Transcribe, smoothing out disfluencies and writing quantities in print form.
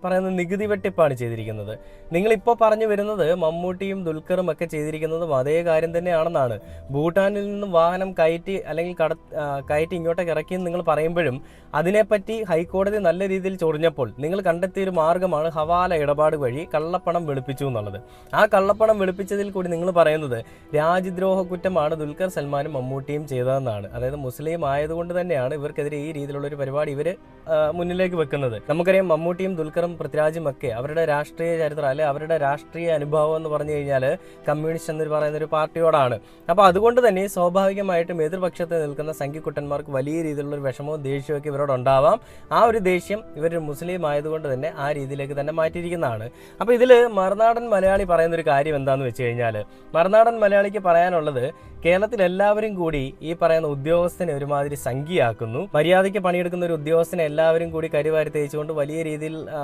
പറയുന്നത് നികുതി വെട്ടിപ്പാണ് ചെയ്തിരിക്കുന്നത്. നിങ്ങളിപ്പോൾ പറഞ്ഞു വരുന്നത് മമ്മൂട്ടിയും ദുൽഖറും ഒക്കെ ചെയ്തിരിക്കുന്നതും അതേ കാര്യം തന്നെയാണെന്നാണ്. ഭൂട്ടാനിൽ നിന്നും വാഹനം കയറ്റി അല്ലെങ്കിൽ കയറ്റി ഇങ്ങോട്ടേക്ക് ഇറക്കിയെന്ന് നിങ്ങൾ പറയുമ്പോഴും അതിനെപ്പറ്റി ഹൈക്കോടതി നല്ല രീതിയിൽ ചൊറിഞ്ഞപ്പോൾ നിങ്ങൾ കണ്ടെത്തിയൊരു മാർഗ്ഗമാണ് ഹവാല ഇടപാട് വഴി കള്ളപ്പണം വെളുപ്പിച്ചു എന്നുള്ളത്. ആ കള്ളപ്പണം വെളുപ്പിച്ചതിൽ കൂടി നിങ്ങൾ പറയുന്നത് രാജ്യദ്രോഹ കുറ്റമാണ് ദുൽഖർ സൽമാനും മമ്മൂട്ടിയും ചെയ്തതെന്നാണ്. അതായത് മുസ്ലിം ആയതുകൊണ്ട് തന്നെയാണ് ഇവർക്കെതിരെ ഈ രീതിയിലുള്ള ഒരു പരിപാടി ഇവർ മുന്നിലേക്ക് വെക്കുന്നത്. നമുക്കറിയാം മമ്മൂട്ടിയും ദുൽഖറും പൃഥ്വിരാജും ഒക്കെ അവരുടെ രാഷ്ട്രീയ ചരിത്രം അല്ലെ അവരുടെ രാഷ്ട്രീയ അനുഭവം എന്ന് പറഞ്ഞു കഴിഞ്ഞാൽ കമ്മ്യൂണിസ്റ്റ് എന്ന് പറയുന്ന ഒരു പാർട്ടിയോടാണ്. അപ്പോൾ അതുകൊണ്ട് തന്നെ സ്വാഭാവികമായിട്ടും എതിർപക്ഷത്ത് നിൽക്കുന്ന സംഘിക്കുട്ടന്മാർക്ക് വലിയ രീതിയിലുള്ള ഒരു വിഷമവും ദേഷ്യവും ഒക്കെ ഇവരോടുണ്ടാവാം. ആ ഒരു ദേഷ്യം ഇവർ മുസ്ലിം ആയതുകൊണ്ട് തന്നെ ആ രീതിയിലേക്ക് തന്നെ മാറ്റിയിരിക്കുന്നതാണ്. അപ്പോൾ ഇതിൽ മറുനാടൻ മലയാളി പറയുന്നൊരു കാര്യം എന്താണെന്ന് വെച്ച് കഴിഞ്ഞാൽ, മറുനാടൻ മലയാളിക്ക് പറയാനുള്ളത് കേരളത്തിൽ എല്ലാവരും കൂടി ഈ പറയുന്ന ഉദ്യോഗസ്ഥനെ ഒരുമാതിരി സംഖ്യയാക്കുന്നു. മര്യാദയ്ക്ക് പണിയെടുക്കുന്ന ഒരു ഉദ്യോഗസ്ഥനെ എല്ലാവരും കൂടി കരിവാരി തേച്ചുകൊണ്ട് വലിയ രീതിയിൽ